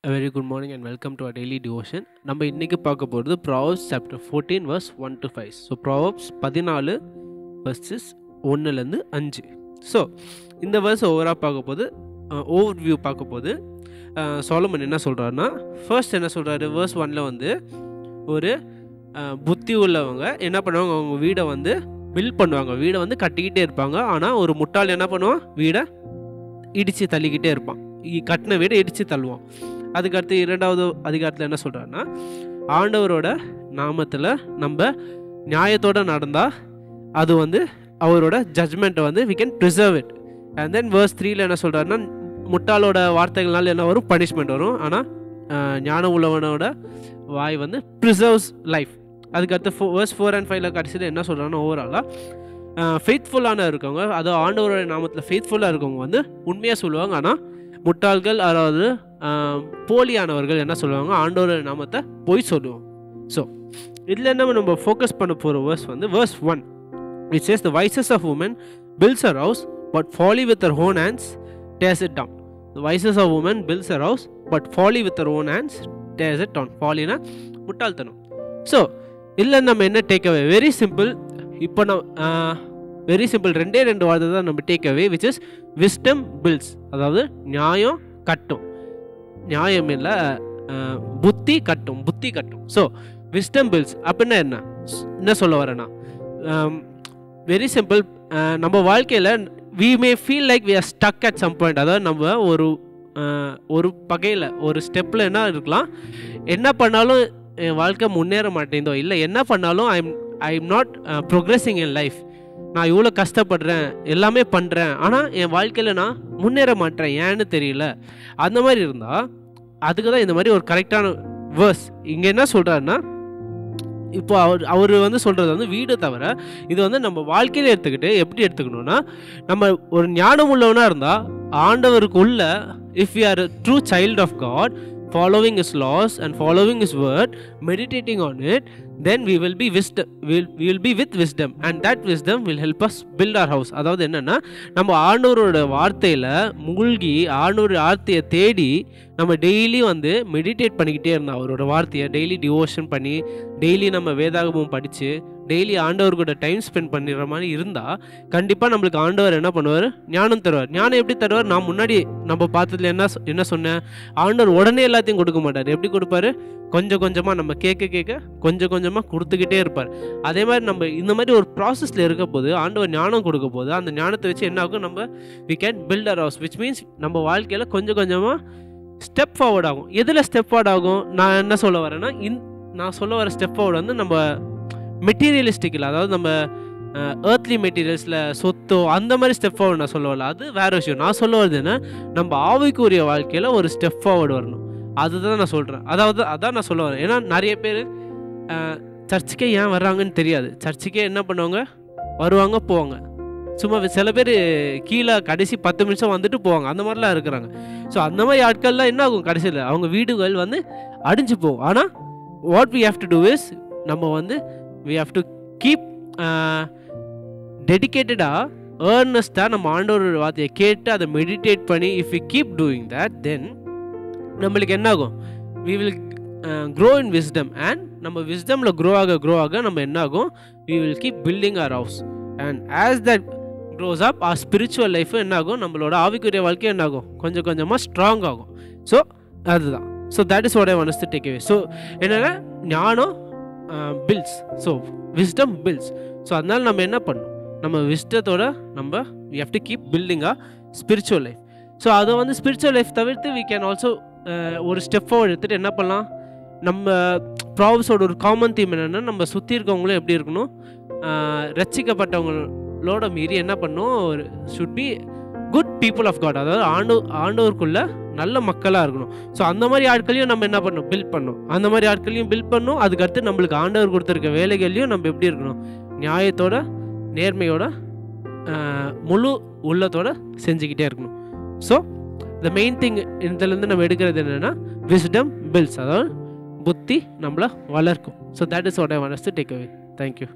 A very good morning and welcome to our daily devotion. நம்ம இன்னைக்கு பார்க்க போகிறது Proverbs chapter 14 verse 1 to 5. So Proverbs 14 verses 1லேருந்து 5. So இந்த verse ஓவராக பார்க்க போது ஓவர்வியூ பார்க்க போது சாலமன் என்ன சொல்கிறாருன்னா, ஃபர்ஸ்ட் என்ன சொல்கிறாரு, verse 1ல் வந்து ஒரு புத்தி உள்ளவங்க என்ன பண்ணுவாங்க, அவங்க வீடை வந்து பில்ட் பண்ணுவாங்க, வீடை வந்து கட்டிக்கிட்டே இருப்பாங்க. ஆனால் ஒரு முட்டாள் என்ன பண்ணுவான், வீடை இடித்து தள்ளிக்கிட்டே இருப்பான், கட்டின வீடை இடித்து தள்ளுவான். அதுக்கடுத்து 2வது அதிகாரத்தில் என்ன சொல்கிறாருன்னா, ஆண்டவரோட நாமத்தில் நம்ம நியாயத்தோடு நடந்தால் அது வந்து அவரோட ஜட்ஜ்மெண்ட்டை வந்து we can preserve it. and then verse 3ல் என்ன சொல்கிறாருன்னா, முட்டாளோட வார்த்தைகள்னால என்ன வரும், பனிஷ்மெண்ட் வரும். ஆனால் ஞானம் உள்ளவனோட வாய் வந்து ப்ரிசர்வ்ஸ் லைஃப். அதுக்கடுத்து verse 4 and 5ல் கடைசியில் என்ன சொல்கிறாங்கன்னா, ஓவராலாக ஃபெய்த்ஃபுல்லான இருக்கவங்க, அதாவது ஆண்டவரோட நாமத்தில் ஃபெய்த்ஃபுல்லாக இருக்கவங்க வந்து உண்மையாக சொல்லுவாங்க. ஆனால் முட்டாள்கள், அதாவது போலியானவர்கள் என்ன சொல்லுவாங்க, ஆண்டவரோட நாமத்தை போய் சொல்லுவோம். ஸோ இதில் நம்ம ஃபோக்கஸ் பண்ண போகிற வேர்ஸ் வந்து verse 1, which says, the wisest of women builds a house, but folly with her own hands tears it down. The wisest of women builds a house, but folly with her own hands tears it down. ஃபாலினா முட்டாள்தனம். So இதில் நம்ம என்ன take away, very simple. இப்போ very simple, 2 வார்த்தை தான் நம்ம take away, which is wisdom pills. அதாவது நியாயம் கட்டும், நியாயம் இல்லை, புத்தி கட்டும், புத்தி கட்டும். ஸோ விஸ்டம் பில்ஸ் அப்படின்னா என்ன சொல்ல வரேன்னா, வெரி சிம்பிள். நம்ம வாழ்க்கையில் we may feel like we are stuck at some point. அதாவது நம்ம ஒரு பகையில், ஒரு ஸ்டெப்பில் என்ன இருக்கலாம், என்ன பண்ணாலும் என் வாழ்க்கை முன்னேற மாட்டேங்குதோ, இல்லை என்ன பண்ணாலும் I am not progressing in life, நான் இவ்வளோ கஷ்டப்படுறேன், எல்லாமே பண்ணுறேன், ஆனால் என் வாழ்க்கையில் நான் முன்னேற மாட்டேன், ஏன்னு தெரியல. அந்த மாதிரி இருந்தால் அதுக்கு தான் இந்த மாதிரி ஒரு கரெக்டான வேர்ஸ். இங்கே என்ன சொல்கிறாருன்னா, இப்போ அவர் வந்து சொல்கிறது வந்து வீடு தவிர இது வந்து நம்ம வாழ்க்கையில் எடுத்துக்கிட்டு எப்படி எடுத்துக்கணும்னா, நம்ம ஒரு ஞானம் உள்ளவனாக இருந்தால் ஆண்டவருக்கு உள்ள, if we are a true child of God, following his laws and following his word, meditating on it, then we will be with wisdom, and that wisdom will help us build our house. அதாவது என்னன்னா, நம்ம ஆண்டவரோட வார்த்தையில் மூழ்கி ஆண்டவரோட வார்த்தையை தேடி நம்ம டெய்லி வந்து மெடிடேட் பண்ணிக்கிட்டே இருந்தோம், அவரோட வார்த்தையை டெய்லி டிவோஷன் பண்ணி, டெய்லி நம்ம வேதாகமும் படித்து, டெய்லி ஆண்டவர் கூட டைம் ஸ்பெண்ட் பண்ணிடுற மாதிரி இருந்தால் கண்டிப்பாக நம்மளுக்கு ஆண்டவர் என்ன பண்ணுவார், ஞானம் தருவார். ஞானம் எப்படி தருவார், நான் முன்னாடி நம்ம பார்த்ததுல என்ன சொன்னேன், ஆண்டவர் உடனே எல்லாத்தையும் கொடுக்க மாட்டார். எப்படி கொடுப்பாரு, கொஞ்சம் கொஞ்சமாக நம்ம கேட்க கொஞ்சம் கொஞ்சமாக கொடுத்துக்கிட்டே இருப்பார். அதே மாதிரி நம்ம இந்த மாதிரி ஒரு ப்ராசஸில் இருக்க போது ஆண்டவர் ஞானம் கொடுக்க போது, அந்த ஞானத்தை வச்சு என்ன ஆகும், நம்ம we can build our house, which means நம்ம வாழ்க்கையில் கொஞ்சம் கொஞ்சமாக ஸ்டெப் ஃபார்வர்ட் ஆகும். எதில் ஸ்டெப் ஃபார்வர்ட் ஆகும், நான் என்ன சொல்ல வரேன்னா, நான் சொல்ல வர ஸ்டெப் ஃபார்வர்டு வந்து நம்ம மெட்டீரியலிஸ்டிக்கில், அதாவது நம்ம ஏர்த்லி மெட்டீரியல்ஸில் சொத்தோ அந்த மாதிரி ஸ்டெப் ஃபார்வர்டு நான் சொல்ல வரல, அது வேறு விஷயம். நான் சொல்ல வருது என்ன, நம்ம ஆவிக்குரிய வாழ்க்கையில் ஒரு ஸ்டெப் ஃபார்வர்டு வரணும், அதுதான் நான் சொல்கிறேன். அதான் நான் சொல்ல வரேன். ஏன்னா நிறைய பேர் சர்ச்சுக்கே ஏன் வர்றாங்கன்னு தெரியாது, சர்ச்சுக்கே என்ன பண்ணுவாங்க, வருவாங்க போவாங்க, சும்மா சில பேர் கீழே கடைசி 10 நிமிஷம் வந்துட்டு போவாங்க, அந்த மாதிரிலாம் இருக்கிறாங்க. ஸோ அந்த மாதிரி ஆட்கள்லாம் என்ன ஆகும், கடைசியில் அவங்க வீடுகள் வந்து அடிஞ்சு போகும். ஆனால் what we have to do is, நம்ம வந்து we have to keep டெடிக்கேட்டடாக, ஏர்னஸ்டாக நம்ம ஆண்டவரோட வார்த்தையை கேட்டு அதை மெடிடேட் பண்ணி, if we keep doing that, then நம்மளுக்கு என்ன ஆகும், we will grow in wisdom, and நம்ம wisdomல grow ஆக நம்ம என்ன ஆகும், we will keep building our house, and as that grows up, our spiritual life என்ன ஆகும், நம்மளோட ஆவிக்குரிய வாழ்க்கை என்ன ஆகும், கொஞ்சம் கொஞ்சமாக ஸ்ட்ராங் ஆகும். ஸோ அதுதான். So that is what I want to take away. So என்னென்னா, ஞானம் pills, so wisdom pills. So அதனால் நம்ம என்ன பண்ணணும், நம்ம விஸ்டத்தோட நம்ம we have to keep building a spiritual life. So அதை வந்து ஸ்பிரிச்சுவல் லைஃப் தவிர்த்து we can also ஒரு ஸ்டெப் ஃபார்வர்ட் எடுத்துகிட்டு என்ன பண்ணலாம், நம்ம ப்ராப்ஸோட ஒரு காமன் தீம் என்னென்னா, நம்ம சுற்றி இருக்கவங்களும் எப்படி இருக்கணும், ரட்சிக்கப்பட்டவங்களோட மீறி என்ன பண்ணணும், ஒரு should be good people of God, அதாவது ஆண்டவருக்குள்ள நல்ல மக்களாக இருக்கணும். ஸோ அந்த மாதிரி ஆட்களையும் நம்ம என்ன பண்ணணும், பில்ட் பண்ணணும், அந்த மாதிரி ஆட்களையும் பில்ட் பண்ணணும். அதுக்கடுத்து நம்மளுக்கு ஆண்டவர் கொடுத்துருக்க வேலைகள்லையும் நம்ம எப்படி இருக்கணும், நியாயத்தோட நேர்மையோட முழு உள்ளத்தோட செஞ்சுக்கிட்டே இருக்கணும். ஸோ த மெயின் திங் இதுலேருந்து நம்ம எடுக்கிறது என்னென்னா, விஸ்டம் பில்ஸ், அதாவது புத்தி நம்மளை வளர்க்கும். So that is what I want to take away. Thank you.